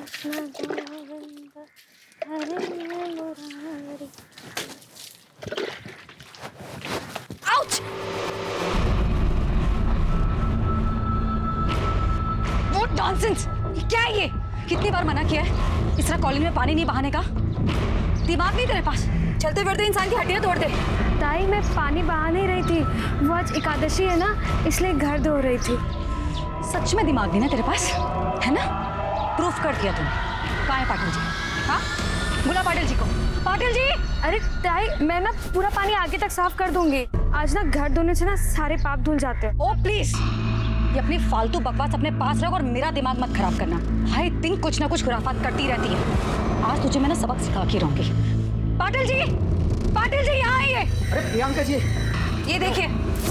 Govind Hare Murari. Ouch! What nonsense! क्या है ये? कितनी बार मना किया है इस तरह कॉलेज में पानी नहीं बहाने का? दिमाग नहीं तेरे पास? चलते फिरते इंसान की हड्डियां तोड़ दे। ताई मैं पानी बहा नहीं रही थी, वो आज एकादशी है ना, इसलिए घर धो रही थी। सच में दिमाग नहीं ना तेरे पास, है ना? प्रूफ कर दिया तूने। कहाँ है पाटिल जी? हाँ, बुला पाटिल जी को। पाटिल जी! अरे ताई, मैं ना पूरा पानी आगे तक साफ कर दूंगी। आज ना घर धोने से ना सारे पाप धुल जाते हैं। ओ प्लीज, ये अपनी फालतू बकवास अपने पास रख और मेरा दिमाग मत खराब करना। हर दिन कुछ ना कुछ खुराफात करती रहती है। आज तुझे मैं ना सबक सिखा के रहूंगी। पाटिल जी, पाटिल जी यहाँ आइए। अरे प्रियंका जी, ये देखिए,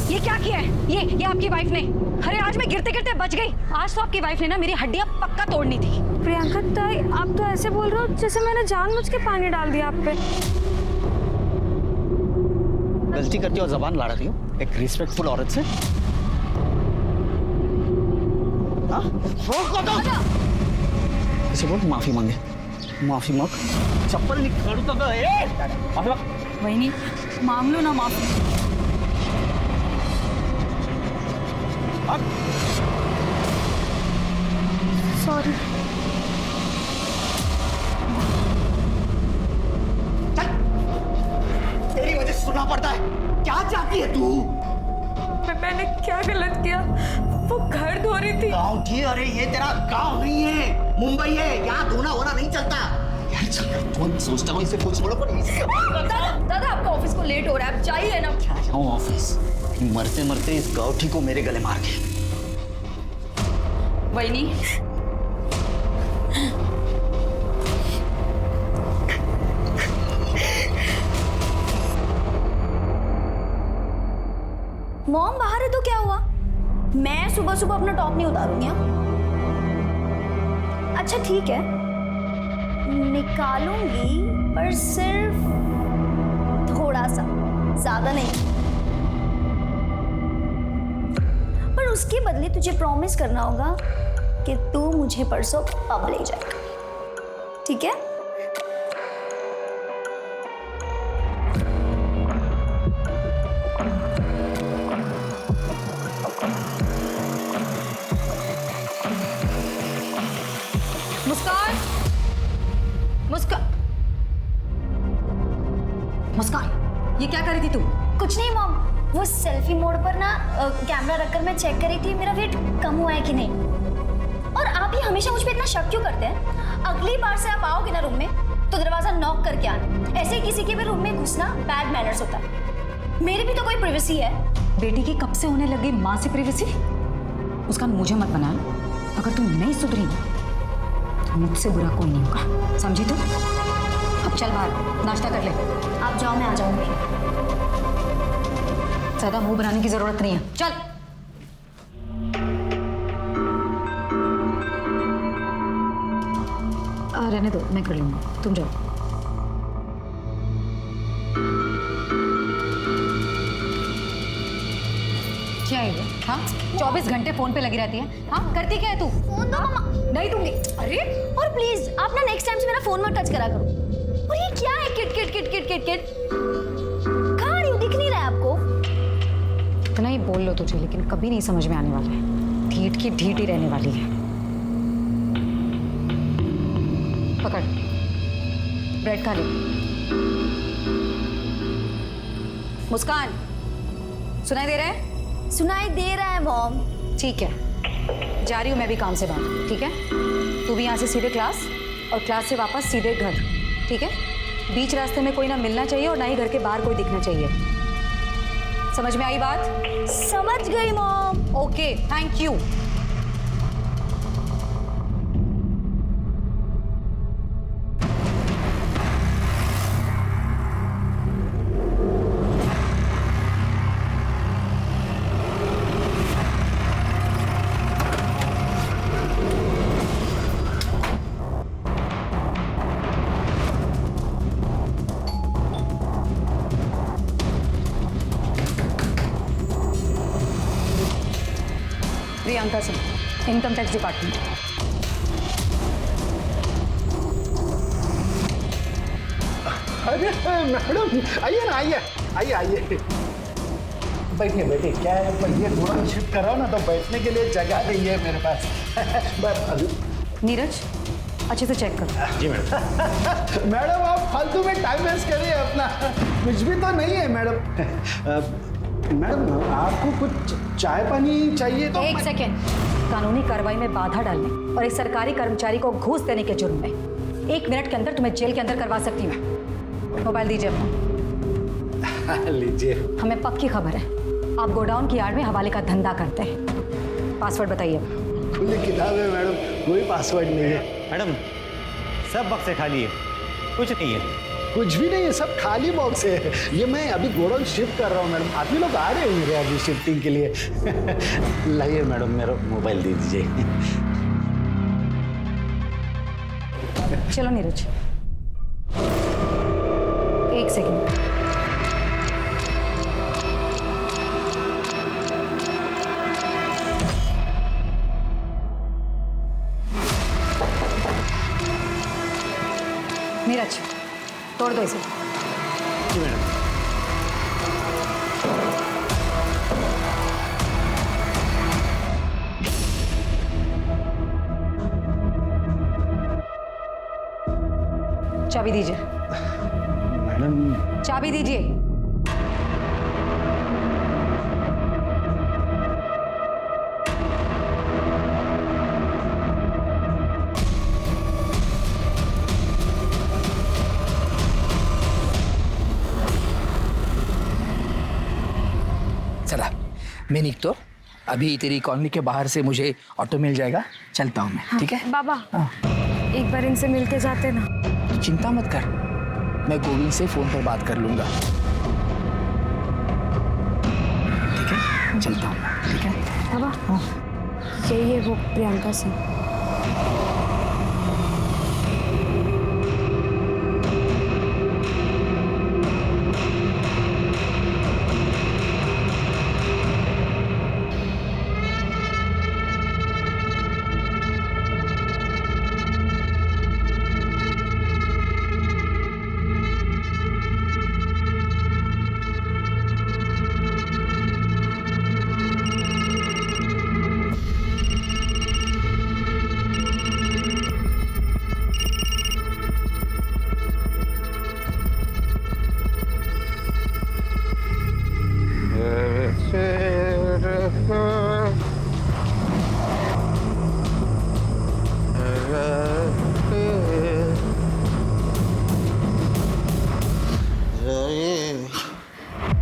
ये क्या किया है? ये आपकी वाइफ ने। अरे आज मैं गिरते गिरते बच गई। आज तो आपकी वाइफ ने ना मेरी हड्डियां पक्का तोड़नी थी। प्रियंका ताई, आप तो ऐसे बोल रहे हो जैसे मैंने जानबूझ के पानी डाल दिया आप पे। गलती करती हो, जबान लड़ा रही हो एक रिस्पेक्टफुल औरत से। इसे बोल माफी मांगे। माफी मांग, चप्पल निकाल तो माफी मांग। वही मांग लो ना माफी। सॉरी। तेरी वजह से सुनना पड़ता है। क्या चाहती है तू? मैंने क्या गलत किया? वो घर धो रही थी। गाँव की? अरे ये तेरा गाँव नहीं है, मुंबई है। यहाँ धोना होना नहीं चलता यार। चल तुम सोचता हूँ इसे कुछ बोलो पर दादा आपका ऑफिस को लेट हो रहा है, आप जाइए ना। क्या जाऊँ ऑफिस? मरते मरते इस गाँठी को मेरे गले मार के। वही मॉम बाहर है तो क्या हुआ? मैं सुबह सुबह अपना टॉप नहीं उतारूंगी। अच्छा ठीक है, निकालूंगी पर सिर्फ थोड़ा सा, ज्यादा नहीं। पर उसके बदले तुझे प्रॉमिस करना होगा कि तू मुझे परसों पब ले जाएगा, ठीक है? मुस्कान, मुस्कान, मुस्कान, ये क्या कर रही थी तू? कुछ नहीं मॉम, वो सेल्फी मोड पर ना कैमरा रखकर मैं चेक कर रही थी मेरा वेट कम हुआ है कि नहीं। और आप ही हमेशा मुझ पे इतना शक क्यों करते हैं? अगली बार से आप आओगे ना रूम में तो दरवाजा नॉक करके आना। ऐसे किसी के भी रूम में घुसना बैड मैनर्स होता है। मेरी भी तो कोई प्राइवेसी है। बेटी की कब से होने लगी माँ से प्राइवेसी? उसका मुझे मत बना। अगर तू नहीं सुधरी तो मुझसे बुरा कोई नहीं होगा, समझी तू? अब चल बाहर नाश्ता कर ले। आप जाओ, मैं आ जाऊंगी। ज्यादा मुंह बनाने की जरूरत नहीं है, चल। रहने दो, मैं कर लूंगा, तुम जाओ। क्या है ये? हाँ, 24 घंटे फोन पे लगी रहती है। हाँ, करती क्या है तू? फोन दो मम्मा। नहीं दूंगी। अरे और प्लीज आप ना नेक्स्ट टाइम से मेरा फोन मत टच करा करो। और ये क्या है? Kit kit kit kit kit kit. कहाँ रही हूँ? दिख नहीं रहा है आपको? इतना ही बोल लो तुझे, लेकिन कभी नहीं समझ में आने वाला है। ढीठ की ढीठ ही रहने वाली है। पकड़, ब्रेड खा ले। मुस्कान, सुनाई दे रहा है? सुनाई दे रहा है मॉम। ठीक है, जा रही हूँ मैं भी काम से बाहर, ठीक है? तू भी यहाँ से सीधे क्लास और क्लास से वापस सीधे घर, ठीक है? बीच रास्ते में कोई ना मिलना चाहिए और ना ही घर के बाहर कोई दिखना चाहिए। समझ में आई बात? समझ गई mom. Okay, thank you. Priyanka Singh, income tax department. अरे मैडम आइए ना, आइए आइए आइए, बैठिए बैठिए। क्या है, पर ये घोड़ा शिफ्ट कराओ ना तो बैठने के लिए जगह नहीं है मेरे पास। बस अभी नीरज अच्छे से चेक करो। जी मैडम। मैडम आप फालतू में टाइम वेस्ट करिए अपना, कुछ भी तो नहीं है मैडम। मैडम आपको कुछ चाय पानी चाहिए तो एक सेकेंड, कानूनी कार्रवाई में बाधा डालने और एक सरकारी कर्मचारी को घूस देने के जुर्म में 1 मिनट के अंदर तुम्हें जेल के अंदर करवा सकती हूँ। मोबाइल दीजिए अपना। लीजिए। हमें पक्की खबर है, आप गोडाउन की आड़ में हवाले का धंधा करते हैं। पासवर्ड बताइए। खुली किताब है मैडम, कोई पासवर्ड नहीं है। मैडम सब बक्से खाली है, कुछ नहीं है। कुछ भी नहीं है, सब खाली बॉक्स है। ये मैं अभी गोडाउन शिफ्ट कर रहा हूँ मैडम, आदमी लोग आ रहे होंगे अभी शिफ्टिंग के लिए। लाइए मैडम, मेरा मोबाइल दे दीजिए। चलो नीरज, एक सेकेंड। नीरज तोड़ दो इसे। जी मैडम। चाबी दीजिए। मैडम चाबी दीजिए। चला मैं निकतो, अभी तेरी कॉलोनी के बाहर से मुझे ऑटो मिल जाएगा, चलता हूँ मैं। ठीक है बाबा, हाँ। एक बार इनसे मिल के जाते ना। तू चिंता मत कर, मैं गोविंद से फोन पर बात कर लूंगा। ठीक है चलता हूँ मैं। ठीक है बाबा, हाँ। यही है वो प्रियंका सिंह।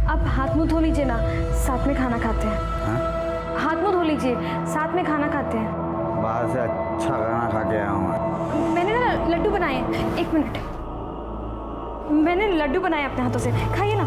अब हाथ मुंह धो लीजिए ना, साथ में खाना खाते हैं। हाथ मुंह धो लीजिए, साथ में खाना खाते हैं। बाहर से अच्छा खाना खा के आया हूँ मैं। मैंने ना लड्डू बनाए हैं, 1 मिनट। मैंने लड्डू बनाए अपने हाथों से, खाइए ना।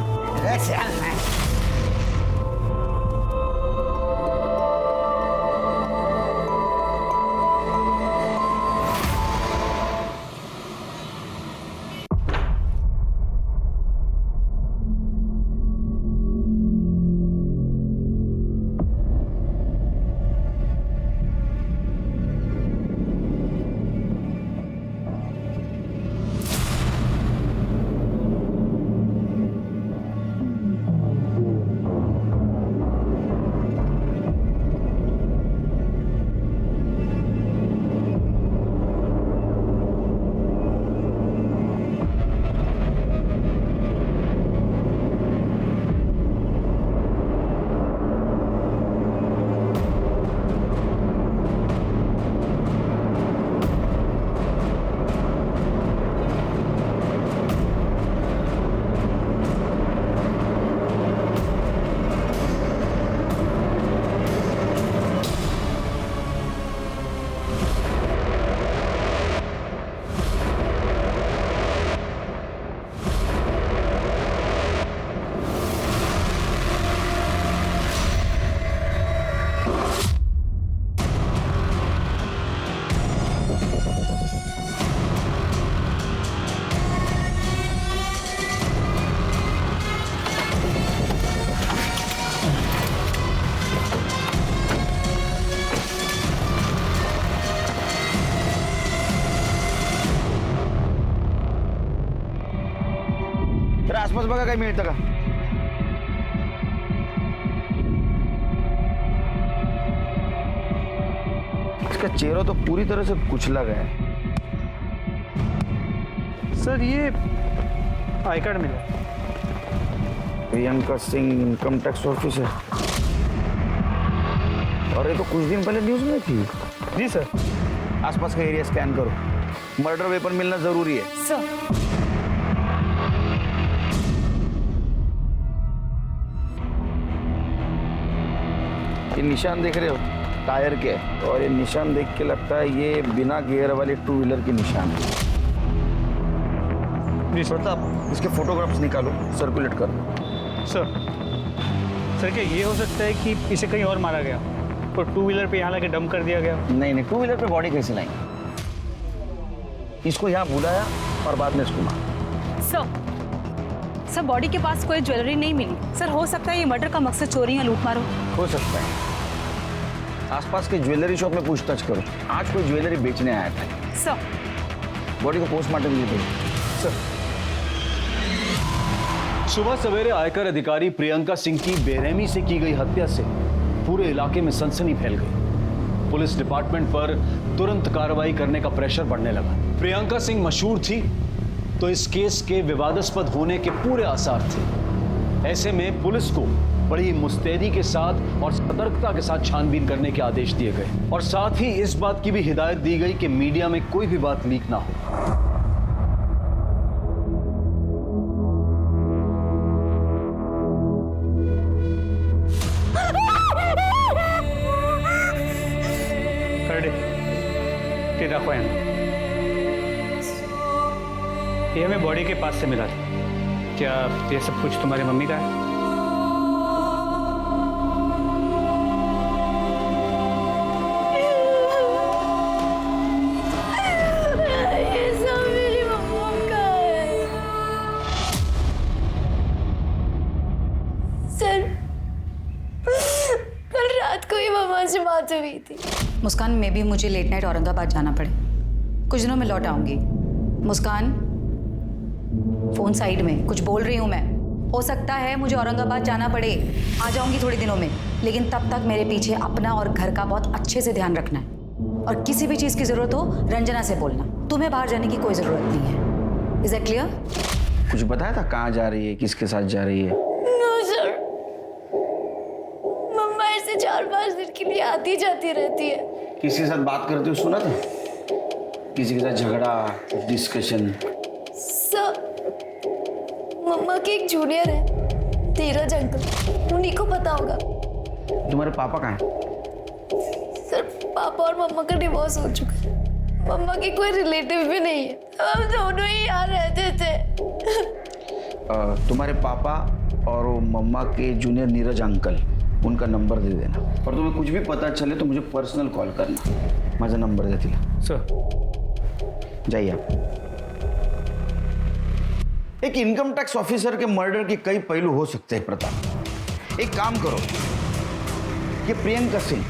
बघा काही मिळतं का? इसका चेहरा तो पूरी तरह से कुचला गया है। सर ये आई कार्ड मिला। Priyanka Singh income tax officer, और ये तो कुछ दिन पहले न्यूज में थी। जी सर। आसपास का एरिया स्कैन करो, मर्डर वेपन मिलना जरूरी है। सर ये निशान देख रहे हो टायर के, और ये निशान देख के लगता है ये बिना गियर वाली टू व्हीलर की निशान है। जी सर। प्रताप, इसके फोटोग्राफ्स निकालो, सर्कुलेट करो। सर सर क्या ये हो सकता है कि इसे कहीं और मारा गया और टू व्हीलर पे यहाँ लाके डंप कर दिया गया? नहीं नहीं, टू व्हीलर पे बॉडी कैसे लाएंगे? इसको यहाँ बुलाया और बाद में इसको मारा। सर बॉडी के पास कोई ज्वेलरी नहीं मिली। सर हो सकता है ये मर्डर का मकसद चोरी या लूटमार हो सकता है। आसपास के ज्वेलरी शॉप में पूछताछ करो, आज कोई ज्वेलरी बेचने आया था। सर बॉडी को पोस्टमार्टम के लिए भेजो। सुबह सवेरे आयकर अधिकारी प्रियंका सिंह की बेरहमी से की गई हत्या से पूरे इलाके में सनसनी फैल गई। पुलिस डिपार्टमेंट पर तुरंत कार्रवाई करने का प्रेशर बढ़ने लगा। प्रियंका सिंह मशहूर थी तो इस केस के विवादास्पद होने के पूरे आसार थे। ऐसे में पुलिस को बड़ी मुस्तैदी के साथ और सतर्कता के साथ छानबीन करने के आदेश दिए गए, और साथ ही इस बात की भी हिदायत दी गई कि मीडिया में कोई भी बात लीक ना हो। रखो ये हमें बॉडी के पास से मिला था। क्या ये सब कुछ तुम्हारी मम्मी का है? ये सब मेरी मम्मा का है। सर कल रात को ही मम्मा से बात हुई थी। मुस्कान, में भी मुझे लेट नाइट औरंगाबाद जाना पड़े, कुछ दिनों में लौट आऊंगी। मुस्कान, फोन साइड में, कुछ बोल रही हूँ मैं। हो सकता है मुझे औरंगाबाद जाना पड़े, आ जाऊंगी थोड़े दिनों में, लेकिन तब तक मेरे पीछे अपना और घर का बहुत अच्छे से ध्यान रखना है। और किसी भी चीज़ की ज़रूरत हो रंजना से बोलना। तुम्हें बाहर जाने की कोई ज़रूरत नहीं है। Is that clear? कुछ बताया था कहाँ जा रही है, किसके साथ जा रही है? नो सर, मम्मा ऐसे 4-5 दिन के लिए आती जाती रहती है। किसी के साथ बात करते हुए सुना था? किसी के साथ झगड़ा, डिस्कशन? सर मम्मा के एक जूनियर है, धीरज अंकल, उन्हीं को पता होगा। तुम्हारे पापा कहाँ हैं? सर पापा और मम्मा का डिवोर्स हो चुका है। मम्मा के कोई रिलेटिव भी नहीं है, हम दोनों ही यहाँ रहते थे। तुम्हारे पापा और वो मम्मा के जूनियर नीरज अंकल, उनका नंबर दे देना, और तुम्हें कुछ भी पता चले तो मुझे पर्सनल कॉल करना। माझा नंबर दे दिला। सर जाइए आप। एक इनकम टैक्स ऑफिसर के मर्डर के कई पहलू हो सकते हैं प्रताप। एक काम करो, ये प्रियंका सिंह,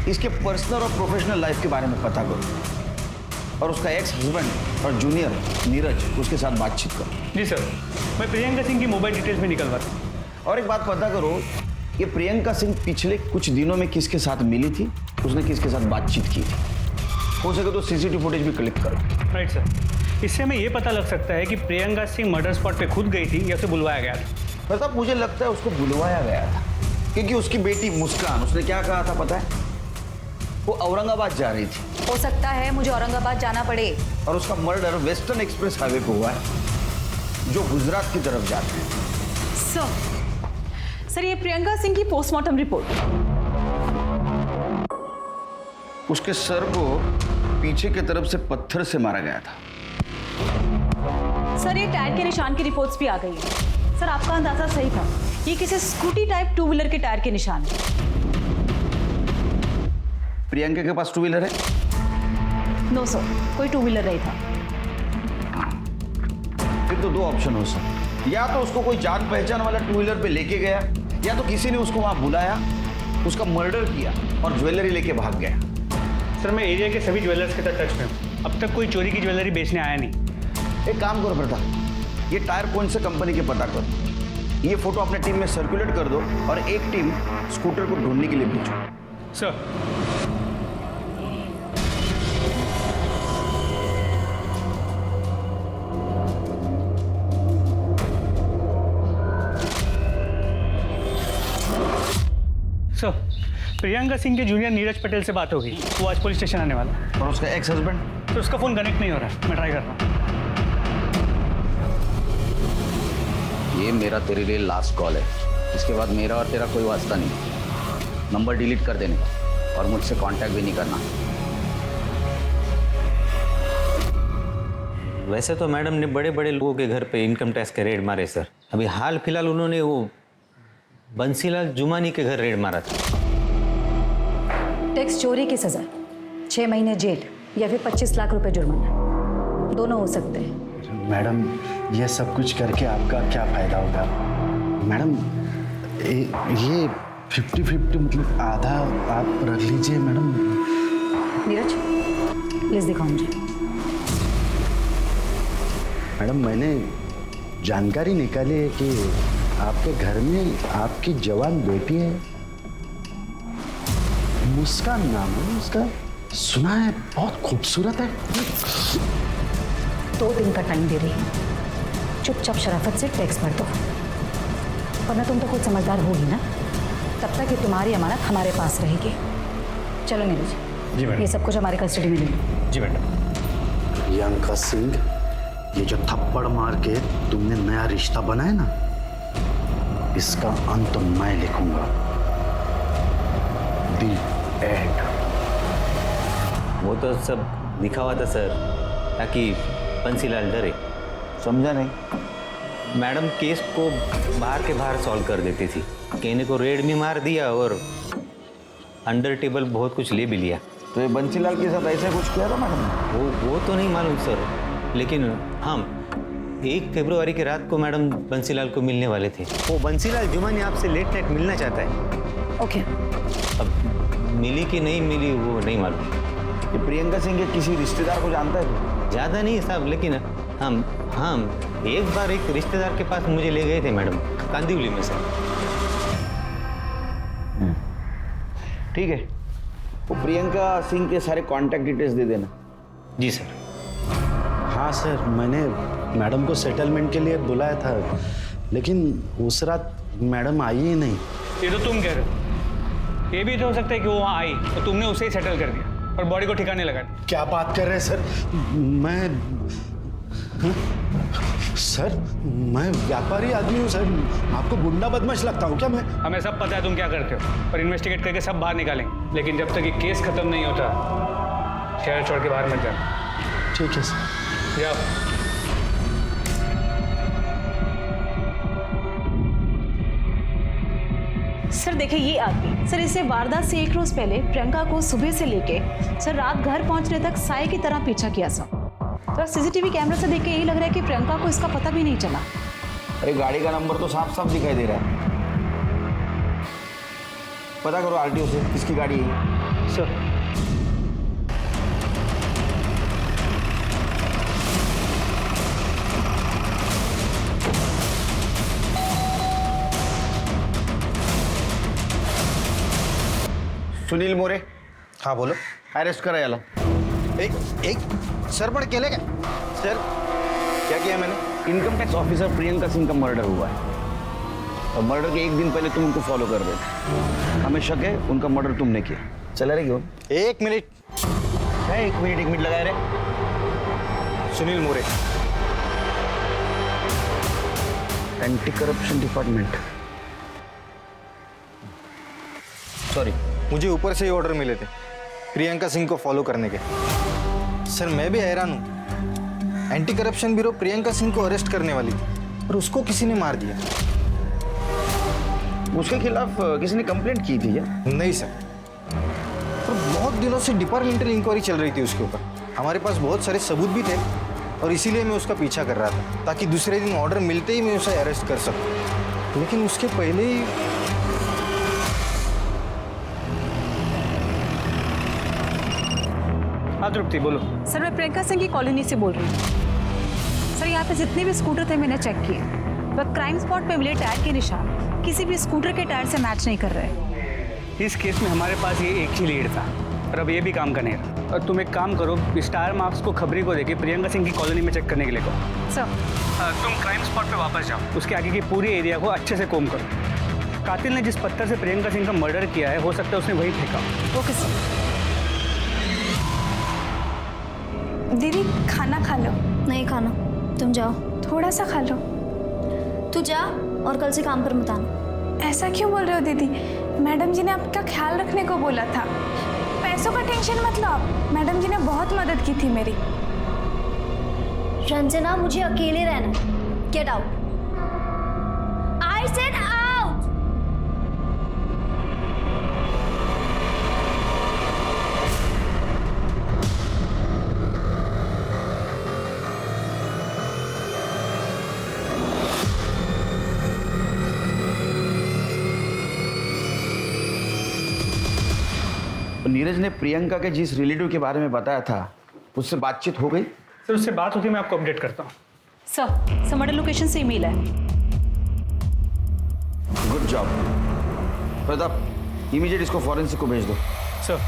इसके पर्सनल और प्रोफेशनल लाइफ के बारे में पता करो, और उसका एक्स हस्बैंड और जूनियर नीरज, उसके साथ बातचीत करो। जी सर, मैं प्रियंका सिंह की मोबाइल डिटेल्स भी निकलवाता हूँ। और एक बात पता करो, ये प्रियंका सिंह पिछले कुछ दिनों में किसके साथ मिली थी, उसने किसके साथ बातचीत की थी। हो सके तो सीसीटीवी फुटेज भी कलेक्ट करो। राइट सर, इससे हमें ये पता लग सकता है कि प्रियंका सिंह मर्डर स्पॉट पे खुद गई थी या उसे बुलवाया गया था। प्रताप, मुझे लगता है उसको बुलवाया गया था, क्योंकि उसकी बेटी मुस्कान, उसने क्या कहा था पता है? वो औरंगाबाद जा रही थी। हो सकता है मुझे औरंगाबाद जाना पड़े, और उसका मर्डर वेस्टर्न एक्सप्रेस हाईवे पे हुआ है, जो गुजरात की तरफ जाता है। सर ये प्रियंका सिंह की पोस्टमार्टम रिपोर्ट। उसके सर को पीछे की तरफ से पत्थर से मारा गया था। सर ये टायर के निशान की रिपोर्ट्स भी आ गई है। सर आपका अंदाजा सही था, ये किसी स्कूटी टाइप टू व्हीलर के टायर के निशान है। प्रियंका के पास टू व्हीलर है? नो सर, कोई टू व्हीलर नहीं था। फिर तो दो ऑप्शन हो सकते, या तो उसको कोई जान पहचान वाला टू व्हीलर पे लेके गया, या तो किसी ने उसको वहां बुलाया, उसका मर्डर किया और ज्वेलरी लेके भाग गया। सर मैं एरिया के सभी ज्वेलर्स के साथ टच में हूँ, अब तक कोई चोरी की ज्वेलरी बेचने आया नहीं। एक काम करो प्रताप, ये टायर कौन से कंपनी के पता करो। ये फोटो अपने टीम में सर्कुलेट कर दो और एक टीम स्कूटर को ढूंढने के लिए भेजो। सर सर, प्रियंका सिंह के जूनियर नीरज पटेल से बात होगी, वो आज पुलिस स्टेशन आने वाला है। और उसका एक्स हस्बैंड? तो उसका फ़ोन कनेक्ट नहीं हो रहा है, मैं ट्राई कर रहा हूँ। ये मेरा तेरे लिए लास्ट कॉल है, इसके बाद मेरा और तेरा कोई वास्ता नहीं। नंबर डिलीट कर देने का और मुझसे कांटेक्ट भी नहीं करना। वैसे तो मैडम ने बड़े बड़े लोगों के घर पे इनकम टैक्स के रेड मारे सर। अभी हाल फिलहाल उन्होंने वो बंसीलाल जुमानी के घर रेड मारा था। टैक्स चोरी की सजा 6 महीने जेल या फिर 25 लाख रुपए जुर्माना, दोनों हो सकते हैं। मैडम ये सब कुछ करके आपका क्या फायदा होगा? मैडम ये 50-50 मतलब आधा आप रख लीजिए मैडम। नीरज लिस्ट दिखाओ मुझे। मैडम मैंने जानकारी निकाली है कि आपके घर में आपकी जवान बेटी है, मुस्कान नाम है उसका, सुना है बहुत खूबसूरत है। 2 दिन का टाइम दे रही हूँ, चुपचाप शराफत से टैक्स भर दो, वरना तुम तो खुद समझदार होगी ना, तब तक ये तुम्हारी अमानत हमारे पास रहेगी। चलो नीरज, जी मैडम। ये सब कुछ हमारे कस्टडी में ले लो। जी मैडम। प्रियंका सिंह, ये जो थप्पड़ मार के तुमने नया रिश्ता बनाया ना, इसका अंत मैं लिखूंगा। दी एंड। वो तो सब लिखा हुआ था सर, ताकि बंसीलाल डरे। समझा नहीं? मैडम केस को बाहर के बाहर सॉल्व कर देती थी, कहने को रेड भी मार दिया और अंडर टेबल बहुत कुछ ले भी लिया। तो ये बंसीलाल के साथ ऐसा कुछ किया था मैडम? वो तो नहीं मालूम सर, लेकिन हम 1 फरवरी की रात को मैडम बंसीलाल को मिलने वाले थे। वो बंसीलाल जुमानी आपसे लेट नाइट मिलना चाहता है। ओके। अब मिली कि नहीं मिली वो नहीं मालूम। ये प्रियंका सिंह के किसी रिश्तेदार को जानता है तो? ज़्यादा नहीं साहब, लेकिन हम एक बार एक रिश्तेदार के पास मुझे ले गए थे मैडम, कांदिवली में सर। ठीक है, वो प्रियंका सिंह के सारे कांटेक्ट डिटेल्स दे देना। जी सर। हाँ सर, मैंने मैडम को सेटलमेंट के लिए बुलाया था, लेकिन उस रात मैडम आई ही नहीं। ये तो तुम कह रहे हो, ये भी तो हो सकता है कि वो वहाँ आई तो तुमने उसे ही सेटल कर दिया और बॉडी को ठिकाने लगा दिया। क्या बात कर रहे हैं सर? मैं व्यापारी आदमी हूँ सर, आपको गुंडा बदमाश लगता हूँ क्या मैं? हमें सब पता है तुम क्या करते हो, पर इन्वेस्टिगेट करके सब बाहर निकालेंगे, लेकिन जब तक ये केस खत्म नहीं होता शहर छोड़ के बाहर मत जाना। ठीक है सर। जाओ। सर देखिए ये आदमी, सर इसे वारदात से 1 रोज पहले प्रियंका को सुबह से लेके सर रात घर पहुंचने तक साए की तरह पीछा किया सर। तो सीसीटीवी कैमरा से देख के यही लग रहा है कि प्रियंका को इसका पता भी नहीं चला। अरे गाड़ी का नंबर तो साफ साफ दिखाई दे रहा है। पता करो आरटीओ से किसकी गाड़ी है। सर सुनील मोरे। हाँ बोलो। अरेस्ट करा याला। एक सर बड़े केले क्या? सर क्या किया मैंने? Income tax officer Priyanka Singh का मर्डर हुआ है और मर्डर के 1 दिन पहले तुम उनको फॉलो कर रहे थे। हमें शक है उनका मर्डर तुमने किया। चला रही हो? 1 मिनट। क्या 1 मिनट लगाए रहे? सुनील मोरे, एंटी करप्शन डिपार्टमेंट। सॉरी, मुझे ऊपर से ही ऑर्डर मिले थे प्रियंका सिंह को फॉलो करने के। सर मैं भी हैरान हूँ, anti corruption bureau Priyanka Singh को अरेस्ट करने वाली थी और उसको किसी ने मार दिया। उसके खिलाफ किसी ने कंप्लेंट की थी क्या? नहीं सर, पर बहुत दिनों से डिपार्टमेंटल इंक्वायरी चल रही थी उसके ऊपर। हमारे पास बहुत सारे सबूत भी थे और इसीलिए मैं उसका पीछा कर रहा था, ताकि दूसरे दिन ऑर्डर मिलते ही मैं उसे अरेस्ट कर सकूं। लेकिन उसके पहले ही हाँ तृप्ति बोलो। सर मैं प्रियंका सिंह की कॉलोनी से बोल रही हूँ। सर यहाँ पे जितने भी स्कूटर थे मैंने चेक किए, वह क्राइम स्पॉट पे मिले टायर के निशान किसी भी स्कूटर के टायर से मैच नहीं कर रहे। इस केस में हमारे पास ये एक ही लीड था, पर अब ये भी काम का नहीं रहा। और तुम एक काम करो, इस टायर मार्क्स को खबरी को देके प्रियंका सिंह की कॉलोनी में चेक करने के लिए कहो। सर तुम क्राइम स्पॉट पे वापस जाओ, उसके आगे की पूरी एरिया को अच्छे से कोम करो। कातिल ने जिस पत्थर से प्रियंका सिंह का मर्डर किया है, हो सकता है उसने वही फेंका। Okay sir. दीदी खाना खा लो। नहीं खाना, तुम जाओ। थोड़ा सा खा लो। तू जा और कल से काम पर मत आना। ऐसा क्यों बोल रहे हो दीदी? मैडम जी ने आपका ख्याल रखने को बोला था। पैसों का टेंशन मत लो आप, मैडम जी ने बहुत मदद की थी मेरी। रंजना, मुझे अकेले रहना। Get out. I said out. Neeraj ने प्रियंका के जिस रिलेटिव के बारे में बताया था, उससे बातचीत हो गई? सर उससे बात होती है, मैं आपको अपडेट करता हूँ। सर मर्डर लोकेशन से ईमेल है। गुड जॉब प्रताप, इमीडिएट इसको फॉरेंसिक को भेज दो। सर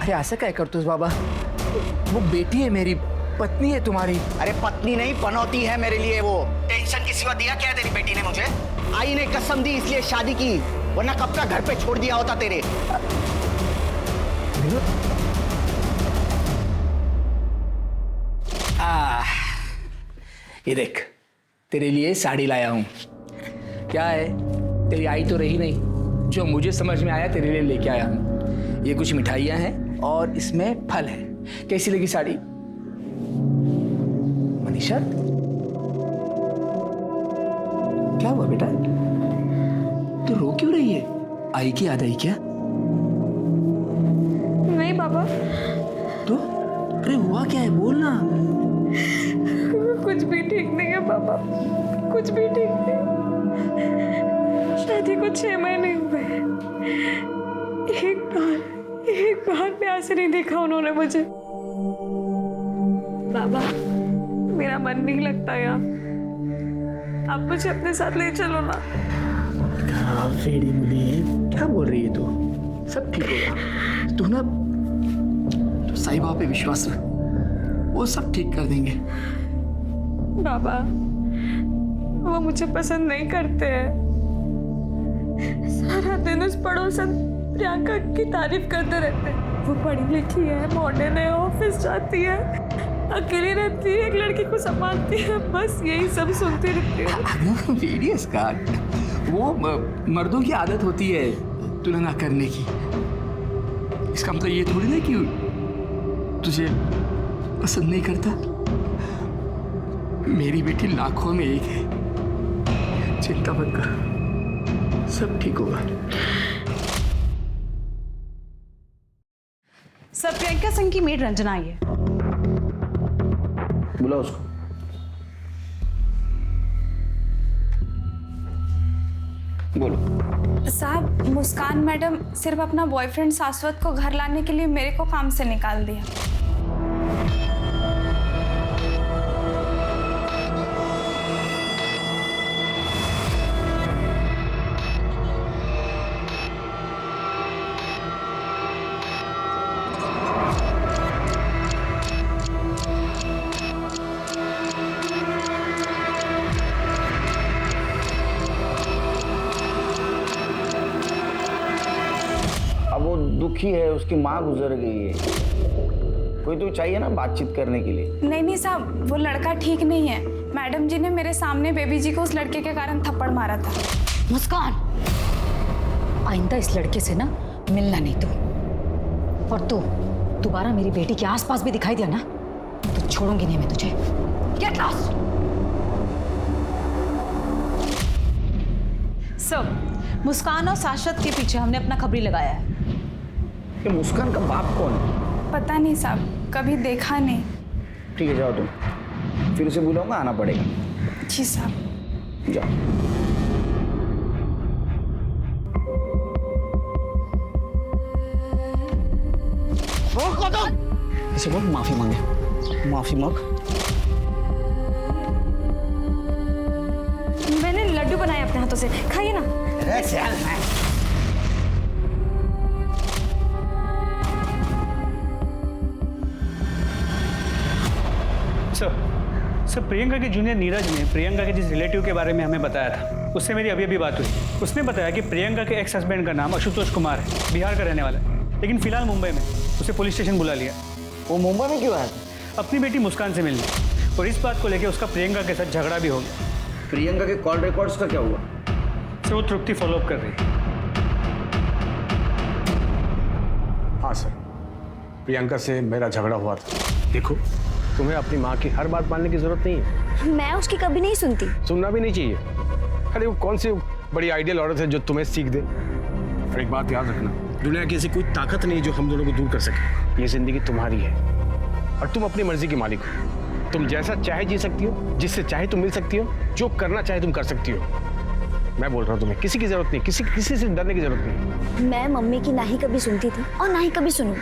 अरे ऐसा क्या करते हो बाबा? वो बेटी है मेरी, पत्नी है तुम्हारी। अरे पत्नी नहीं, पनौती है मेरे लिए वो। टेंशन की सिवा दिया क्या है तेरी बेटी ने मुझे? आई ने कसम दी इसलिए शादी की, वरना कब का घर पे छोड़ दिया होता तेरे। ये देख, तेरे लिए साड़ी लाया हूं। क्या है, तेरी आई तो रही नहीं, जो मुझे समझ में आया तेरे लिए लेके आया हूं। ये कुछ मिठाइयां हैं और इसमें फल है। कैसी लगी साड़ी मनीषा? क्या हुआ बेटा, तू रो क्यों रही है? आई की याद आई क्या? नहीं बाबा। तो अरे हुआ क्या है, बोल ना। कुछ भी ठीक नहीं है बाबा, कुछ भी ठीक नहीं। शादी को 6 महीने हुए, एक बार प्यार से नहीं देखा उन्होंने मुझे। बाबा मेरा मन नहीं लगता यहाँ, आप मुझे अपने साथ ले चलो ना। फेड़ी मुली, क्या बोल रही है तू? सब ठीक होगा, तू ना तो साईं बाबा पे विश्वास रख, वो सब ठीक कर देंगे। बाबा वो मुझे पसंद नहीं करते हैं, सारा दिन उस पड़ोसन प्रियंका की तारीफ करते रहते हैं। वो पढ़ी लिखी है, मॉडर्न है, ऑफिस जाती है, अकेली रहती है, एक लड़की को संभालती है, बस यही सब सुनती रहती है। वीडियोस का वो मर्दों की आदत होती है तुलना करने की। इसका मतलब ये थोड़ी ना कि तुझे पसंद नहीं करता। मेरी बेटी लाखों में एक है, चिंता मत कर, सब ठीक होगा। सर प्रियंका सिंह की मेड रंजना आई है। बुलाओ उसको। बोलो। साहब, मुस्कान मैडम सिर्फ अपना बॉयफ्रेंड शाश्वत को घर लाने के लिए मेरे को काम से निकाल दिया। दुखी है, उसकी माँ गुजर गई है। कोई तो चाहिए ना बातचीत करने के लिए। नहीं साहब, वो लड़का ठीक नहीं है। मैडम जी ने मेरे सामने बेबी जी को उस लड़के के कारण थप्पड़ मारा था। मुस्कान, आइंदा इस लड़के से ना मिलना नहीं तू। और तू दोबारा मेरी बेटी के आसपास भी दिखाई दिया ना तो छोड़ूंगी नहीं मैं तुझे। Get lost. सर, मुस्कान और शाश्वत के पीछे हमने अपना खबरी लगाया है। ये मुस्कान का बाप कौन है? पता नहीं साहब, कभी देखा नहीं। ठीक है, जाओ तुम, फिर उसे बुलाऊंगा, आना पड़ेगा। जी साहब। जाओ। इसे बोल माफी मांगे, माफी मांग। मैंने लड्डू बनाए अपने हाथों से, खाइए ना। अरे चल मैं। सर प्रियंका के जूनियर नीरज ने प्रियंका के जिस रिलेटिव के बारे में हमें बताया था, उससे मेरी अभी बात हुई। उसने बताया कि प्रियंका के एक्स हस्बैंड का नाम आशुतोष कुमार है, बिहार का रहने वाला है, लेकिन फिलहाल मुंबई में। उसे पुलिस स्टेशन बुला लिया। वो मुंबई में क्यों आया? अपनी बेटी मुस्कान से मिलने, और इस बात को लेकर उसका प्रियंका के साथ झगड़ा भी हो गया। प्रियंका के कॉल रिकॉर्ड्स का क्या हुआ? सर वो तृप्ति फॉलोअप कर रही है। हाँ सर, प्रियंका से मेरा झगड़ा हुआ था। देखो, तुम्हें अपनी माँ की हर बात मानने की जरूरत नहीं है। मैं उसकी कभी नहीं सुनती। सुनना भी नहीं चाहिए। अरे वो कौन सी बड़ी आइडियल औरत है जो तुम्हें सीख दे। और एक बात याद रखना, दुनिया की ऐसी कोई ताकत नहीं जो हम दोनों को दूर कर सके। ये जिंदगी तुम्हारी है और तुम अपनी मर्जी की मालिक हो। तुम जैसा चाहे जी सकती हो, जिससे चाहे तुम मिल सकती हो, जो करना चाहे तुम कर सकती हो। मैं बोल रहा हूँ, तुम्हें किसी की जरूरत नहीं, किसी से डरने की जरूरत नहीं। मैं मम्मी की ना ही कभी सुनती थी और ना ही कभी सुनूं।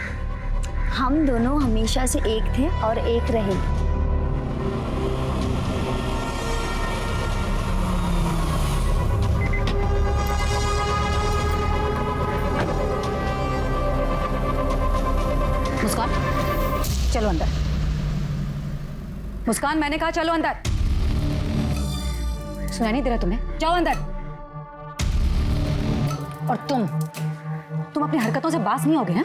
हम दोनों हमेशा से एक थे और एक रहेंगे। मुस्कान, चलो अंदर। मुस्कान, मैंने कहा चलो अंदर। सुनाई नहीं दे रहा तुम्हें? जाओ अंदर। और तुम अपनी हरकतों से बाज नहीं होगे ना?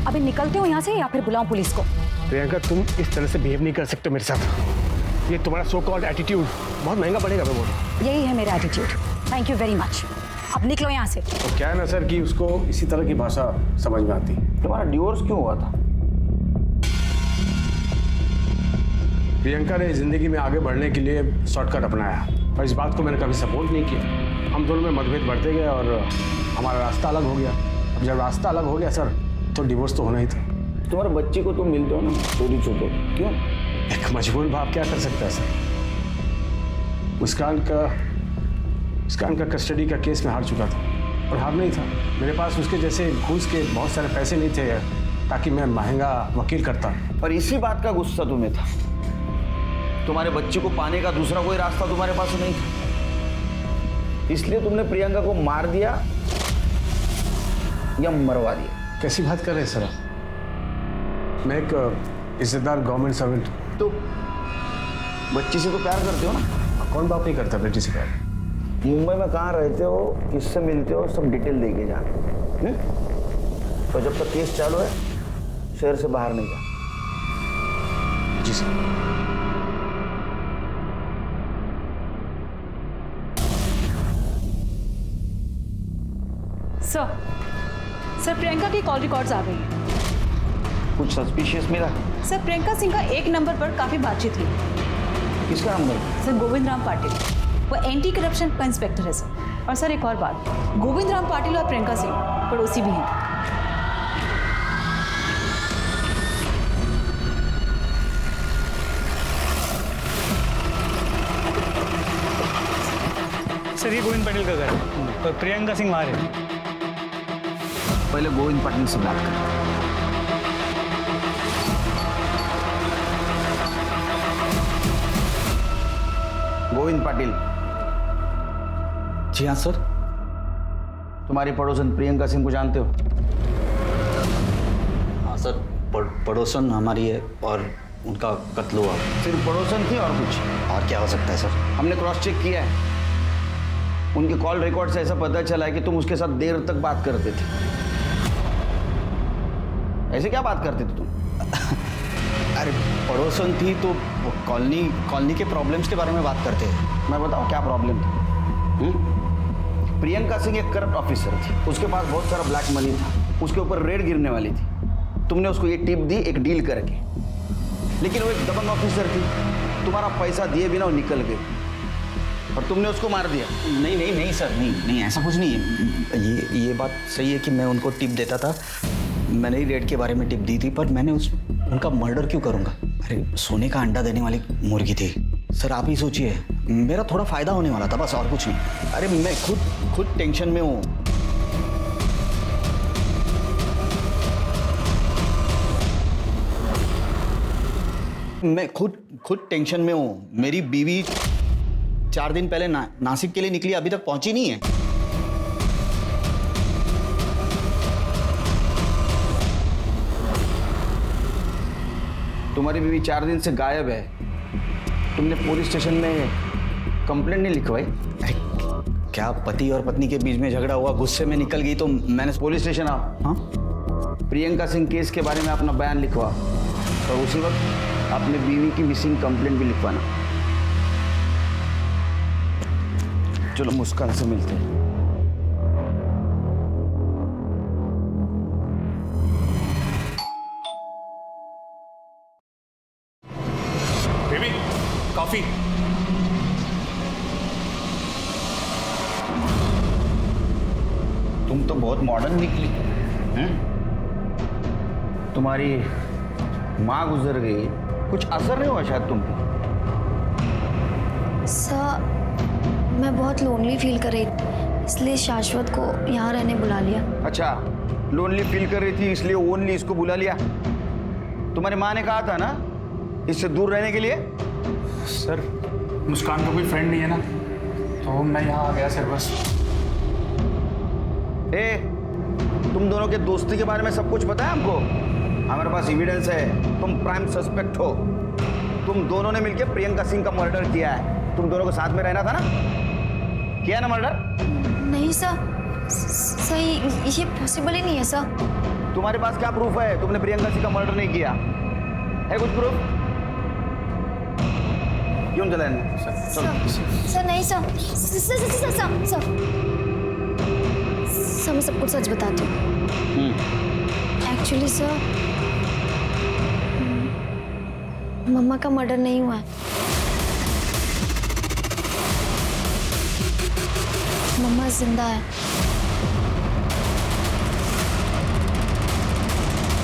अभी निकलते हो यहाँ से या फिर बुलाऊं पुलिस को? प्रियंका, तुम इस तरह से बिहेव नहीं कर सकते मेरे साथ। ये तुम्हारा सो कॉल्ड एटीट्यूड बहुत महंगा पड़ेगा। मैं बोल रहा हूँ, यही है मेरा attitude. Thank you very much. अब निकलो यहाँ से। तो क्या है ना सर कि उसको इसी तरह की भाषा समझ में आती। तुम्हारा डिवोर्स क्यों हुआ था? प्रियंका ने जिंदगी में आगे बढ़ने के लिए शॉर्टकट अपनाया और इस बात को मैंने कभी सपोर्ट नहीं किया। हम दोनों में मतभेद बढ़ते गए और हमारा रास्ता अलग हो गया। अब जब रास्ता अलग हो गया सर, तो डिवोर्स तो होना ही था। तुम्हारे बच्चे को तुम मिलते हो ना चोरी छुपे, क्यों? एक मजबूर बाप क्या कर सकता है सर? मुस्कान का कस्टडी का केस में हार चुका था और हार नहीं था। मेरे पास उसके जैसे घूस के बहुत सारे पैसे नहीं थे ताकि मैं महंगा वकील करता। और इसी बात का गुस्सा तुम्हें था। तुम्हारे बच्चे को पाने का दूसरा कोई रास्ता तुम्हारे पास नहीं था, इसलिए तुमने प्रियंका को मार दिया या मरवा दिया। कैसी बात कर रहे हैं सर आप? मैं एक इज्जतदार गवर्नमेंट सर्वेंट। तो बच्ची से तो प्यार करते हो ना? कौन बाप नहीं करता बेटी से प्यार? मुंबई में कहाँ रहते हो, किससे मिलते हो, सब डिटेल देके जा। तो जब तक केस चालू है शहर से बाहर नहीं जा। जी सर। सर प्रियंका की कॉल रिकॉर्ड्स आ गई हैं। कुछ सस्पिशियस मिला? सर प्रियंका सिंह का एक नंबर पर काफी बातचीत हुई। किसका नंबर? सर गोविंद राम पाटिल, वो एंटी करप्शन का इंस्पेक्टर है सर। और सर एक और बात, गोविंद राम पाटिल और प्रियंका सिंह पड़ोसी भी हैं। सर ये गोविंद पाटिल का घर है और प्रियंका सिंह वहाँ है। पहले गोविंद पाटिल से बात कर। गोविंद पाटिल। जी हाँ सर। तुम्हारी पड़ोसन प्रियंका सिंह को जानते हो? हाँ सर, पड़ोसन हमारी है और उनका कत्ल हुआ। सिर्फ पड़ोसन थी और कुछ? और क्या हो सकता है सर? हमने क्रॉस चेक किया है, उनके कॉल रिकॉर्ड से ऐसा पता चला है कि तुम उसके साथ देर तक बात करते थे। ऐसे क्या बात करते थे तुम? अरे पड़ोसन थी तो कॉलोनी के प्रॉब्लम्स के बारे में बात करते हैं। मैं बताऊं क्या प्रॉब्लम था? प्रियंका सिंह एक करप्ट ऑफिसर थी, उसके पास बहुत सारा ब्लैक मनी था, उसके ऊपर रेड गिरने वाली थी। तुमने उसको ये टिप दी एक डील करके, लेकिन वो एक दबंग ऑफिसर थी, तुम्हारा पैसा दिए बिना वो निकल गई और तुमने उसको मार दिया। नहीं सर, नहीं ऐसा कुछ नहीं है। ये बात सही है कि मैं उनको टिप देता था, मैंने ही रेड के बारे में टिप दी थी, पर मैंने उनका मर्डर क्यों करूँगा? अरे सोने का अंडा देने वाली मुर्गी थी सर, आप ही सोचिए, मेरा थोड़ा फायदा होने वाला था बस, और कुछ नहीं। अरे मैं खुद टेंशन में हूँ। मैं खुद टेंशन में हूँ। मेरी बीवी 4 दिन पहले नासिक के लिए निकली, अभी तक पहुंची नहीं है। तुम्हारी बीवी 4 दिन से गायब है, तुमने पुलिस स्टेशन में कंप्लेंट नहीं लिखवाई? अरे क्या पति और पत्नी के बीच में झगड़ा हुआ, गुस्से में निकल गई तो मैंने पुलिस स्टेशन आओ। हाँ, प्रियंका सिंह केस के बारे में अपना बयान लिखवा और उसी वक्त अपने बीवी की मिसिंग कंप्लेंट भी लिखवाना। चलो मुस्कान से मिलते हैं। Baby coffee. तुम तो बहुत मॉडर्न निकली हैं? तुम्हारी माँ गुजर गई, कुछ असर नहीं हुआ शायद तुम पे? सर, मैं बहुत लोनली फील कर रही थी, इसलिए शाश्वत को यहाँ रहने बुला लिया। अच्छा, लोनली फील कर रही थी इसलिए ओनली इसको बुला लिया? तुम्हारी माँ ने कहा था ना इससे दूर रहने के लिए? सर मुस्कान का कोई फ्रेंड नहीं है ना, तो मैं यहाँ आ गया सर बस। तुम दोनों के दोस्ती के बारे में सब कुछ पता है हमको, हमारे पास एविडेंस है, तुम प्राइम सस्पेक्ट हो। तुम दोनों ने मिलकर प्रियंका सिंह का मर्डर किया है। तुम दोनों को साथ में रहना था ना, किया ना मर्डर? नहीं सर, सही ये पॉसिबल ही नहीं है सर। तुम्हारे पास क्या प्रूफ है तुमने प्रियंका सिंह का मर्डर नहीं किया है? कुछ प्रूफ? क्यों चले सर नहीं सर मैं सब कुछ सच बताती हूँ। एक्चुअली सर, मम्मा का मर्डर नहीं हुआ है। मम्मा जिंदा है।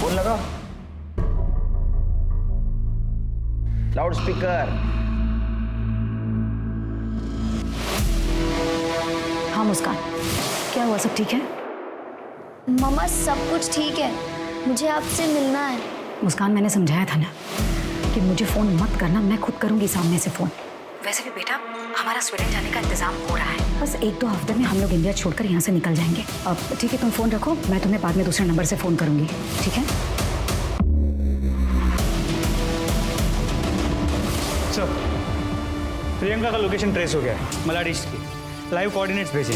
फोन लगा, लाउड स्पीकर। हाँ मुस्कान, क्या हुआ, सब ठीक है? मम्मा सब कुछ ठीक है, मुझे आपसे मिलना है। मुस्कान, मैंने समझाया था ना कि मुझे फ़ोन मत करना, मैं खुद करूँगी सामने से फ़ोन। वैसे भी बेटा, हमारा स्वीडन जाने का इंतजाम हो रहा है, बस 1-2 हफ्ते में हम लोग इंडिया छोड़कर यहाँ से निकल जाएंगे। अब ठीक है, तुम फ़ोन रखो, मैं तुम्हें बाद में दूसरे नंबर से फ़ोन करूँगी, ठीक है? सर, प्रियंका का लोकेशन ट्रेस हो गया है, मलाड ईस्ट की। लाइव कोऑर्डिनेट्स भेजें।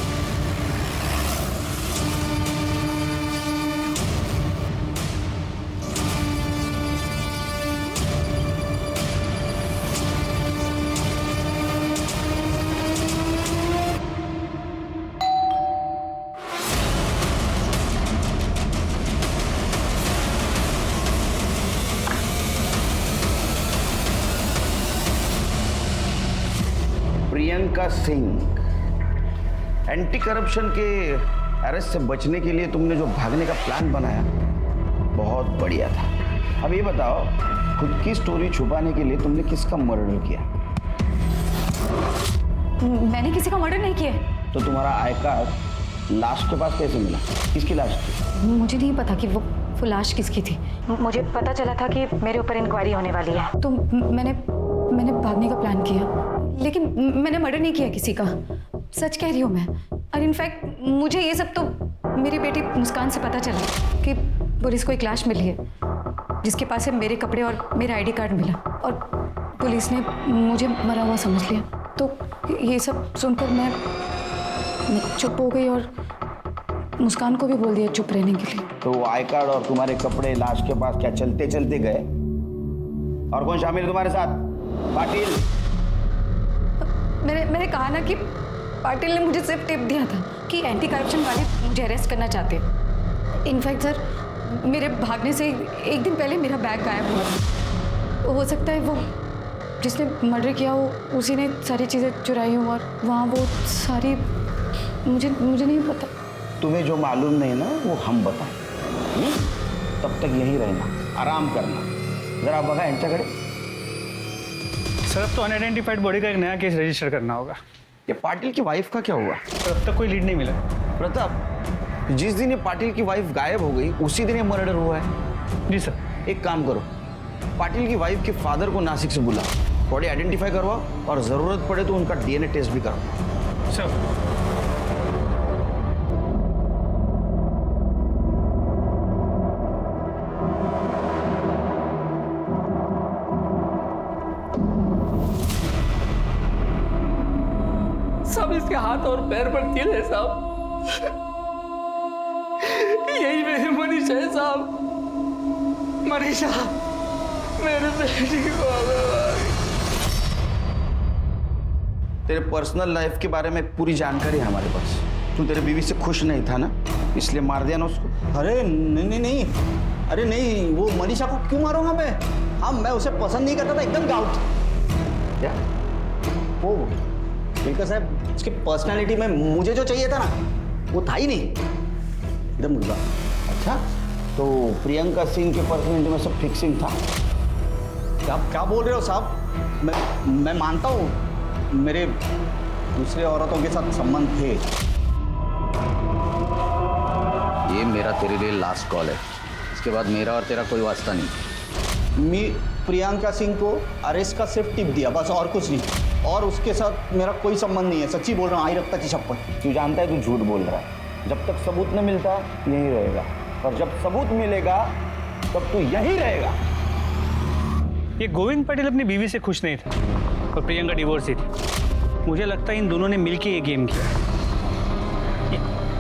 प्रियंका सिंह, एंटी करप्शन के अरेस्ट से बचने के लिए तुमने जो भागने का प्लान बनाया बहुत बढ़िया था। अब ये बताओ, खुद की स्टोरी छुपाने के लिए तुमने किसका मर्डर किया? मैंने किसी का मर्डर नहीं किया। तो तुम्हारा आई कार्ड लाश के पास कैसे मिला? किसकी लाश थी? मुझे नहीं पता कि वो लाश किसकी थी। मुझे पता चला था कि मेरे ऊपर इंक्वायरी होने वाली है, तो मैंने भागने का प्लान किया, लेकिन मैंने मर्डर नहीं किया किसी का। सच कह रही हूँ मैं। और इनफैक्ट मुझे ये सब तो मेरी बेटी मुस्कान से पता चला कि पुलिस को एक लाश मिली है जिसके पास से मेरे कपड़े और मेरा आईडी कार्ड मिला, और पुलिस ने मुझे मरा हुआ समझ लिया। तो ये सब सुनकर मैं चुप हो गई और मुस्कान को भी बोल दिया चुप रहने के लिए। तो वो आई कार्ड और तुम्हारे कपड़े लाश के पास क्या चलते चलते गए? और कौन शामिल है तुम्हारे साथ? पाटिल। मैंने कहा ना कि पाटिल ने मुझे सिर्फ टिप दिया था कि एंटी करप्शन वाले मुझे अरेस्ट करना चाहते हैं। इनफैक्ट सर, मेरे भागने से एक दिन पहले मेरा बैग गायब हुआ था। हो सकता है वो जिसने मर्डर किया हो उसी ने सारी चीज़ें चुराई हो और वहाँ वो सारी मुझे नहीं पता। तुम्हें जो मालूम नहीं ना वो हम बताएं। तब तक यहीं रहना, आराम करना। जरा बघा यांच्याकडे। सर अब तो अनआइडेंटिफाइड बॉडी का एक नया केस रजिस्टर करना होगा। ये पाटिल की वाइफ का क्या हुआ? सर अब तक कोई लीड नहीं मिला। प्रताप, जिस दिन ये पाटिल की वाइफ गायब हो गई उसी दिन ये मर्डर हुआ है। जी सर। एक काम करो, पाटिल की वाइफ के फादर को नासिक से बुला, बॉडी आइडेंटिफाई करवाओ और जरूरत पड़े तो उनका डीएनए टेस्ट भी करवाओ। सर सब इसके हाथ और पैर पर तिल है साहब। यही मेरी मनीषा है साहब। मनीषा मेरे बेटी को तेरे पर्सनल लाइफ के बारे में पूरी जानकारी है हमारे पास। तू तेरे बीवी से खुश नहीं था ना, इसलिए मार दिया ना उसको। अरे नहीं, अरे नहीं, वो मनीषा को क्यों मारूंगा मैं? हाँ, मैं उसे पसंद नहीं करता था, एकदम डाउट। क्या? वो स्पीकर साहब, उसकी पर्सनालिटी में मुझे जो चाहिए था ना वो था ही नहीं, एकदम मुर्गा। अच्छा, तो प्रियंका सिंह के पर्सनालिटी में सब फिक्सिंग था? क्या बोल रहे हो साहब? मैं मानता हूँ मेरे दूसरे औरतों के साथ संबंध थे। ये मेरा तेरे लिए लास्ट कॉल है, इसके बाद मेरा और तेरा कोई वास्ता नहीं। मैं प्रियंका सिंह को अरेस्ट का सिर्फ टिप दिया, बस, और कुछ नहीं। और उसके साथ मेरा कोई संबंध नहीं है, सच्ची बोल रहा हूँ, आई रफ्ता की शपथ। तू जानता है तू झूठ बोल रहा है। जब तक सबूत न मिलता यहीं रहेगा, और जब सबूत मिलेगा तब तू यहीं रहेगा। ये गोविंद पाटिल अपनी बीवी से खुश नहीं था और प्रियंका डिवोर्स ही थी। मुझे लगता है इन दोनों ने मिलकर ये गेम किया।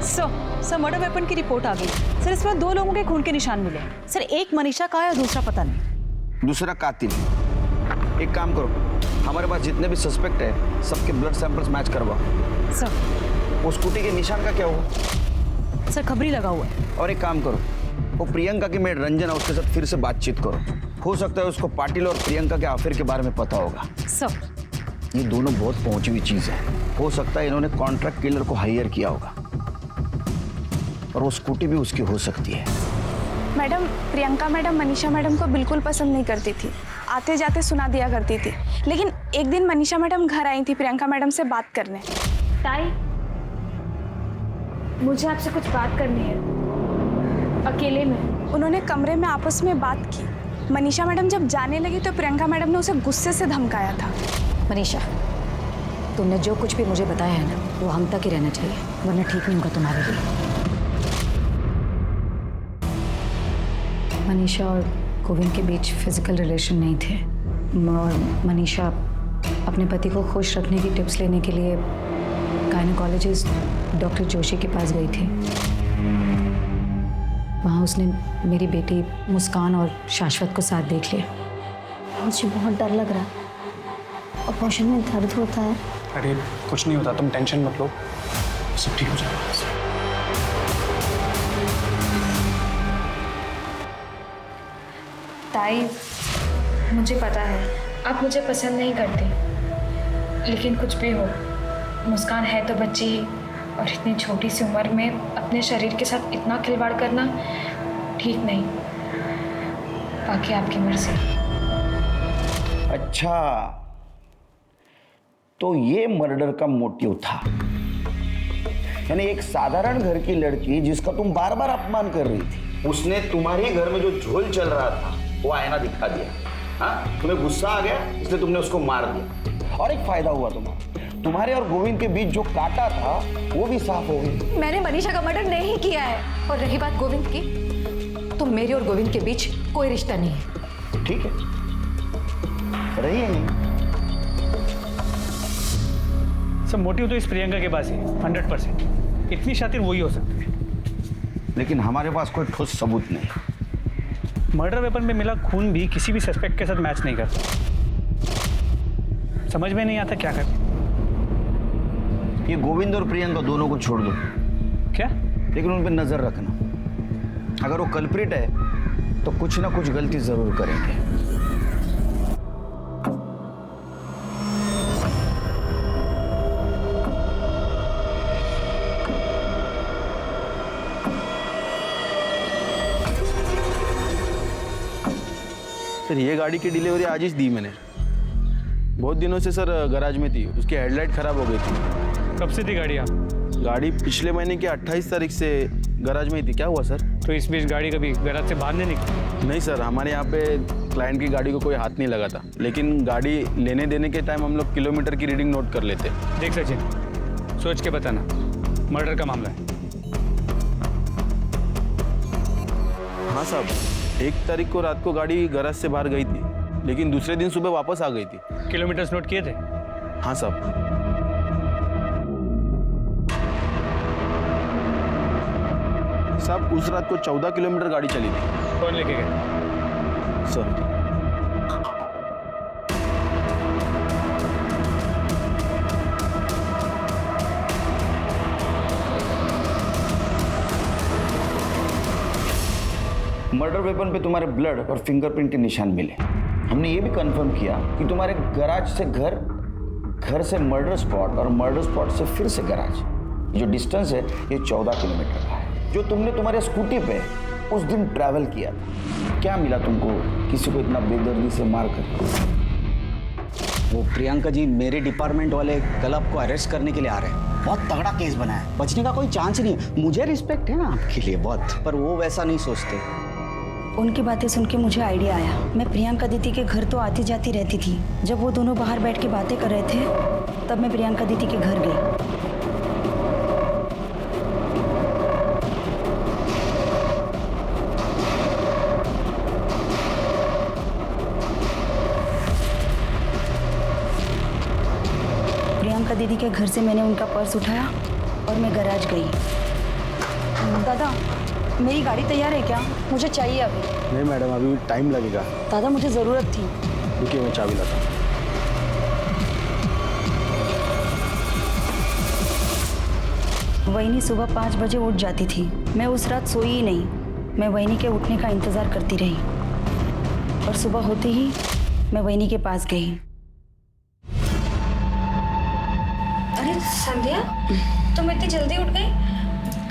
सर मर्डर वेपन की रिपोर्ट आ गई। सर इसमें 2 लोगों के खून के निशान मिले। सर एक मनीषा का है और दूसरा पता नहीं। दूसरा कातिल। एक काम करो, हमारे पास जितने भी सस्पेक्ट है सबके ब्लड सैंपल्स मैच करवाओ। सर वो स्कूटी के निशान का क्या हुआ? सर खबरी लगा हुआ है। और एक काम करो, वो प्रियंका की मेड रंजन है, उसके साथ फिर से बातचीत करो। हो सकता है उसको पाटिल और प्रियंका के अफेयर के बारे में पता होगा। सर ये दोनों बहुत पहुंची हुई चीज है। हो सकता है इन्होंने कॉन्ट्रैक्ट किलर को हायर किया होगा, और वो स्कूटी भी उसकी हो सकती है। Madam, Priyanka madam Manisha madam को बिल्कुल पसंद नहीं करती थी, आते जाते सुना दिया करती थी। लेकिन एक दिन मनीषा मैडम घर आई थी प्रियंका मैडम से बात करने। ताई, मुझे आपसे कुछ बात करनी है, अकेले में। उन्होंने कमरे में आपस में बात की। मनीषा मैडम जब जाने लगी तो प्रियंका मैडम ने उसे गुस्से से धमकाया था। मनीषा, तुमने जो कुछ भी मुझे बताया है ना वो हम तक ही रहना चाहिए, वरना ठीक नहीं होगा तुम्हारे लिए। मनीषा और गोविंद के बीच फिजिकल रिलेशन नहीं थे, और मनीषा अपने पति को खुश रखने की टिप्स लेने के लिए गायनेकोलॉजिस्ट डॉक्टर जोशी के पास गई थी। वहाँ उसने मेरी बेटी मुस्कान और शाश्वत को साथ देख लिया। मुझे बहुत डर लग रहा है, ऑपरेशन में दर्द होता है। अरे कुछ नहीं होता, तुम टेंशन मत लो, सब ठीक हो जाएगा। ताई, मुझे पता है आप मुझे पसंद नहीं करते, लेकिन कुछ भी हो, मुस्कान है तो बच्ची ही, और इतनी छोटी सी उम्र में अपने शरीर के साथ इतना खिलवाड़ करना ठीक नहीं। बाकी आपकी मर्जी। अच्छा, तो ये मर्डर का मोटिव था, यानी एक साधारण घर की लड़की जिसका तुम बार बार अपमान कर रही थी, उसने तुम्हारे घर में जो झोल चल रहा था वो आईना दिखा दिया। हाँ, तुम्हें गुस्सा आ गया इसलिए तुमने उसको मार दिया, और एक फायदा हुआ तुम्हारे और गोविंद के बीच जो कांटा था वो भी साफ हो गई। मैंने मनीषा का मर्डर नहीं किया है, और रही बात गोविंद की, तो मेरे और गोविंद के बीच कोई रिश्ता नहीं है। ठीक है, रही है नहीं। सब मोटिव तो इस प्रियंका के पास है 100%। इतनी शातिर वही हो सकती है। लेकिन हमारे पास कोई ठोस सबूत नहीं। मर्डर वेपन में मिला खून भी किसी भी सस्पेक्ट के साथ मैच नहीं करता। समझ में नहीं आता क्या करें। ये गोविंद और प्रियंका दोनों को छोड़ दो। क्या? लेकिन उन पर नजर रखना, अगर वो कल्प्रिट है तो कुछ ना कुछ गलती जरूर करेंगे। सर ये गाड़ी की डिलीवरी आज ही दी मैंने। बहुत दिनों से सर गैराज में थी, उसकी हेडलाइट खराब हो गई थी। कब से थी गाड़ी यहाँ? गाड़ी पिछले महीने की 28 तारीख से गैराज में ही थी। क्या हुआ सर? तो इस बीच गाड़ी कभी गैराज से बाहर नहीं निकली? नहीं सर, हमारे यहाँ पे क्लाइंट की गाड़ी को कोई हाथ नहीं लगा था, लेकिन गाड़ी लेने देने के टाइम हम लोग किलोमीटर की रीडिंग नोट कर लेते। देख सचिन, सोच के बताना, मर्डर का मामला है। हाँ साहब, 1 तारीख को रात को गाड़ी गैराज से बाहर गई थी, लेकिन दूसरे दिन सुबह वापस आ गई थी। किलोमीटर्स नोट किए थे? हाँ साहब। साहब उस रात को 14 किलोमीटर गाड़ी चली थी। कौन लेके गए? सर मर्डर वेपन पे तुम्हारे ब्लड और फिंगरप्रिंट के निशान मिले। हमने ये भी कंफर्म किया कि तुम्हारे गैराज से घर, घर से मर्डर स्पॉट और मर्डर स्पॉट से फिर से गैराज, जो डिस्टेंस है ये 14 किलोमीटर का है, जो तुमने तुम्हारे स्कूटी पे उस दिन ट्रैवल किया था। क्या मिला तुमको किसी को इतना बेदर्दी से मार कर? वो प्रियंका जी, मेरे डिपार्टमेंट वाले कल आपको अरेस्ट करने के लिए आ रहे हैं। बहुत तगड़ा केस बना है, बचने का कोई चांस नहीं है। मुझे रिस्पेक्ट है ना आपके लिए बहुत, पर वो वैसा नहीं सोचते। उनकी बातें सुन के मुझे आइडिया आया। मैं प्रियंका दीदी के घर तो आती जाती रहती थी। जब वो दोनों बाहर बैठ के बातें कर रहे थे, तब मैं प्रियंका दीदी के घर गई। प्रियंका दीदी के घर से मैंने उनका पर्स उठाया और मैं गैराज गई। दादा, मेरी गाड़ी तैयार है क्या? मुझे चाहिए अभी। नहीं मैडम, अभी भी टाइम लगेगा। दादा, मुझे ज़रूरत थी। रुकिए, मैं चाबी लाता हूँ। वहीनी सुबह 5 बजे उठ जाती थी। मैं उस रात सोई ही नहीं। मैं वहीनी के उठने का इंतज़ार करती रही और सुबह होते ही मैं वहीनी के पास गई। अरे संध्या, तुम इतनी जल्दी उठ गई?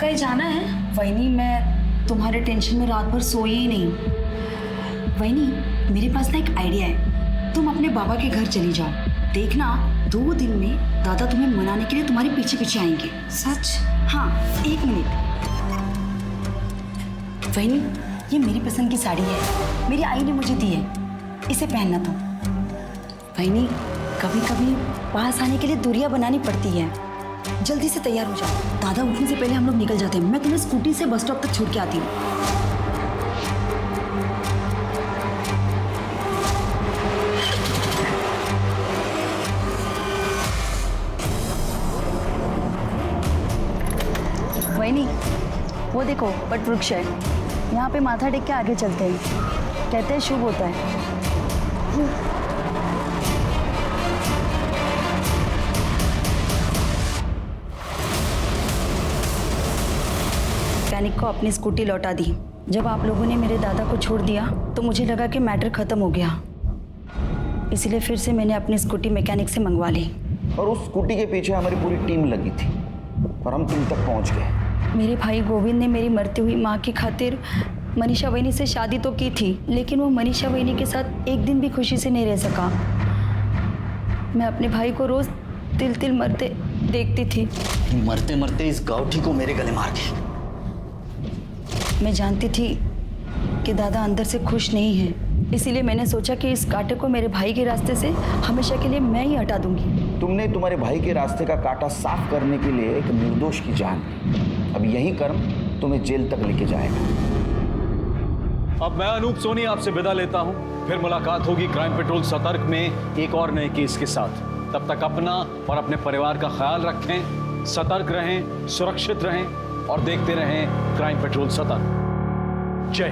कहीं जाना है? वहीनी, मैं तुम्हारे टेंशन में रात भर सोई ही नहीं। वहीनी, मेरे पास ना एक आइडिया है। तुम अपने बाबा के घर चली जाओ। देखना 2 दिन में दादा तुम्हें मनाने के लिए तुम्हारे पीछे पीछे आएंगे। सच? हाँ, 1 मिनट। वहीनी, ये मेरी पसंद की साड़ी है, मेरी आई ने मुझे दी है, इसे पहनना तुम। वहीनी, कभी कभी पास आने के लिए दूरियां बनानी पड़ती है। जल्दी से तैयार हो जाओ, दादा उठने से पहले हम लोग निकल जाते हैं। मैं तुम्हें स्कूटी से बस स्टॉप तक छोड़ के आती हूँ। वहीनी, वो देखो वट वृक्ष है, यहाँ पे माथा टेक के आगे चलते हैं। कहते हैं शुभ होता है। मैकेनिक को अपनी स्कूटी लौटा दी। जब आप लोगों ने मेरे दादा को छोड़ दिया तो मुझे लगा कि मैटर खत्म हो गया, इसलिए फिर से मैंने अपनी स्कूटी मैकेनिक से मंगवा ली। और उस स्कूटी के पीछे हमारी पूरी टीम लगी थी और हम तुम तक पहुंच गए। मेरे भाई गोविंद ने मेरी मरती हुई माँ की खातिर मनीषा वहीनी से शादी तो की थी, लेकिन वो मनीषा वहीनी के साथ एक दिन भी खुशी से नहीं रह सका। मैं अपने भाई को रोज तिल तिल मरते देखती थी। मरते मरते इस गाउठी को मेरे गले मार दी। मैं जानती थी कि दादा अंदर से खुश नहीं है, इसीलिए मैंने सोचा कि इस कांटे को मेरे भाई के रास्ते से हमेशा के लिए मैं ही हटा दूंगी। तुमने तुम्हारे भाई के रास्ते का कांटा साफ करने के लिए एक निर्दोष की जान ली। अब यही कर्म तुम्हें जेल तक लेके जाएगा। अब मैं अनूप सोनी आपसे विदा लेता हूं। फिर मुलाकात होगी क्राइम पेट्रोल सतर्क में एक और नए केस के साथ। तब तक अपना और अपने परिवार का ख्याल रखें, सतर्क रहें, सुरक्षित रहें और देखते रहें क्राइम पेट्रोल सतर्क। जय